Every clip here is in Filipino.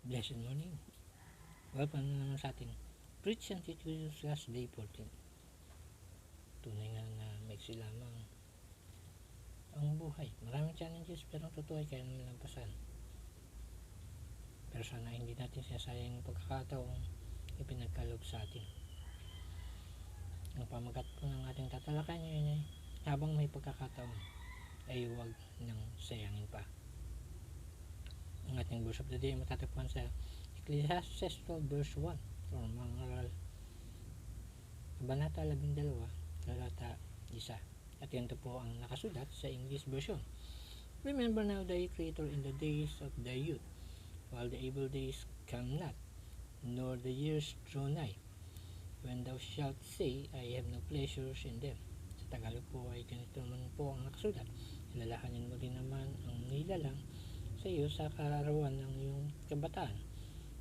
Blessed morning. Welcome na naman sa ating Preach and Teach with Jesus Day 14. Tunay nga na maiksi lamang ang buhay. Maraming challenges pero ang totoo ay kaya naman lampasan. Pero sana hindi natin sinasayang yung pagkakataong ipinagkaloob sa atin. Ang pamagat po ng ating tatalakayan ngayon ay habang may pagkakataon ay huwag nang sayangin pa. Ang ating verse of the day ay matatagpuan sa Ecclesiastes 12 verse 1 or mga aral Kabanata 12 talata 1 at ganito po ang nakasulat sa English version. Remember now thy Creator in the days of thy youth, while the evil days come not, nor the years draw nigh, when thou shalt say, I have no pleasures in them. Sa Tagalog po ay ganito naman po ang nakasulat. Ilalahanin mo rin naman ang nilalang sa iyo sa kararawan ng iyong kabataan,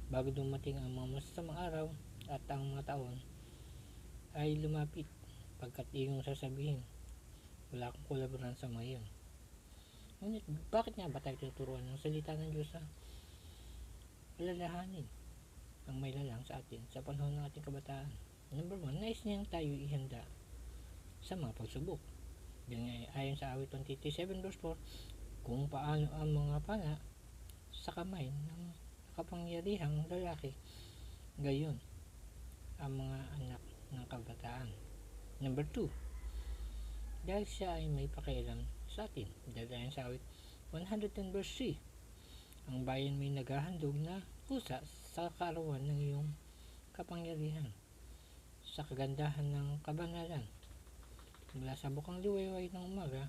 bago dumating ang mga masasamang araw at ang mga taon ay lumapit, pagkat iyong sasabihin, wala akong kulaboran sa mga iyon. Ngunit bakit nga ba tayo tinuturuan ng salita ng Diyos na alalahanin ang may lalang sa atin sa panahon ng ating kabataan? Number 1, nais niyang tayo ihanda sa mga pagsubok. Yan ayon sa awit 27 verse 4, kung paano ang mga pana sa kamay ng kapangyarihang lalaki, gayon ang mga anak ng kabataan. Number 2, dahil siya ay may pakialam sa atin. Dahil ayon sa awit 110 verse 3, ang bayan may naghahandog na kusa sa kaarawan ng iyong kapangyarihan, sa kagandahan ng kabanalan. Mula sa bukang liwayway ng umaga,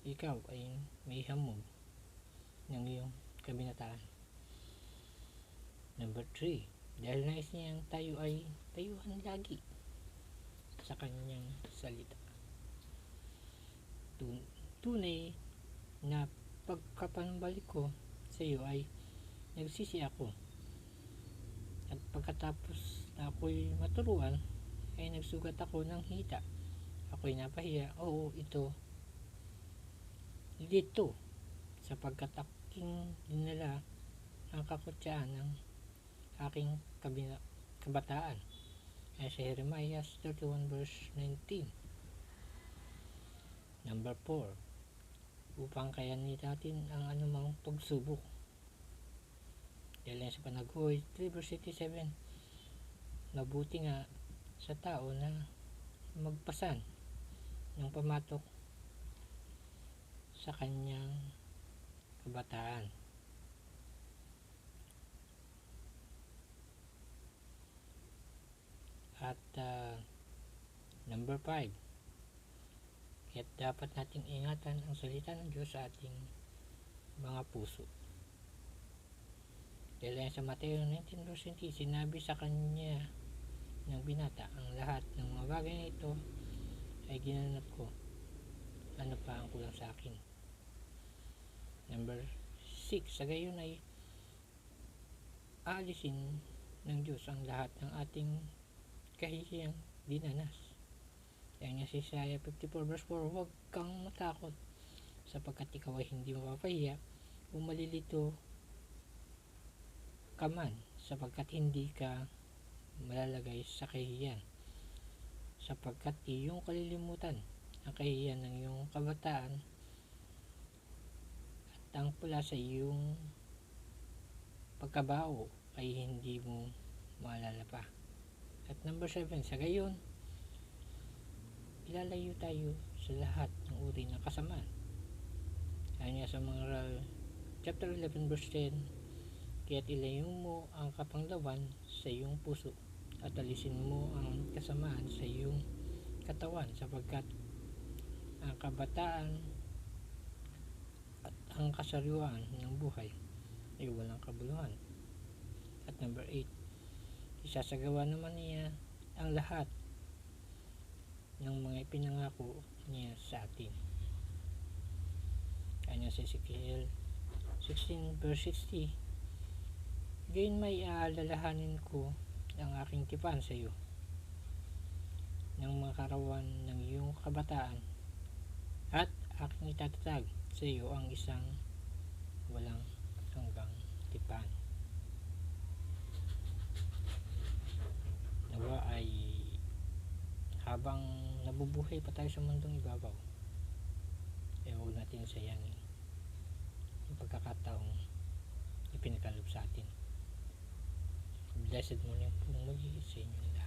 ikaw ay may hamog ng iyong kabinataan. Number 3, dahil nais niyang tayo ay tayuhan lagi sa kanyang salita. Tunay na pagkapanbalik ko sa iyo ay nagsisi ako, at pagkatapos na ako'y maturuan ay nagsugat ako ng hita. Ako'y napahiya, oo, dito sapagkat aking dinala ang kakutsaan ng aking kabataan, ay sa Jeremiah 31 verse 19. Number 4, upang kayanin natin ang anumang pagsubok. Dahil sa Panaghoy 3 verse 87, mabuti nga sa tao na magpasan ng pamatok sa kanyang kabataan. At number 5, kaya't dapat nating ingatan ang salita ng Diyos sa ating mga puso. Dahil sa Mateo 19 verse 20, sinabi sa kanya ng binata, ang lahat ng mga bagay na ito ay ginanap ko, ano pa ang kulang sa akin? Number 6, sa gayon ay aalisin ng Diyos ang lahat ng ating kahihiyang dinanas. Yan nga si Isaiah 54 verse 4, huwag kang matakot sapagkat ikaw ay hindi mapapahiya, kung malilito ka man sapagkat hindi ka malalagay sa kahihiyan, sapagkat iyong kalilimutan ang kahihiyan ng iyong kabataan at ang pula sa iyong pagkabao ay hindi mo maalala pa. At number 7, sa gayon ilalayo tayo sa lahat ng uri ng kasamaan. Ayon nga sa mga chapter 11 verse 10, kaya't ilayo mo ang kapanglawan sa iyong puso at alisin mo ang kasamaan sa iyong katawan, sapagkat ang kabataan at ang kasariwaan ng buhay ay walang kabuluhan. At number 8, isasagawa naman niya ang lahat ng mga ipinangako niya sa atin. Ayon sa Ezekiel 16 verse 60, gayon may aalalahanin ko ang aking tipan sa iyo ng mga karawan ng iyong kabataan, at aking itatatag sa iyo ang isang walang hanggang tipan. habang nabubuhay pa tayo sa mundong ibabaw, huwag natin sayangin yung pagkakataong ipinagkaloob sa atin. Blessed morning po muli sa inyo lahat.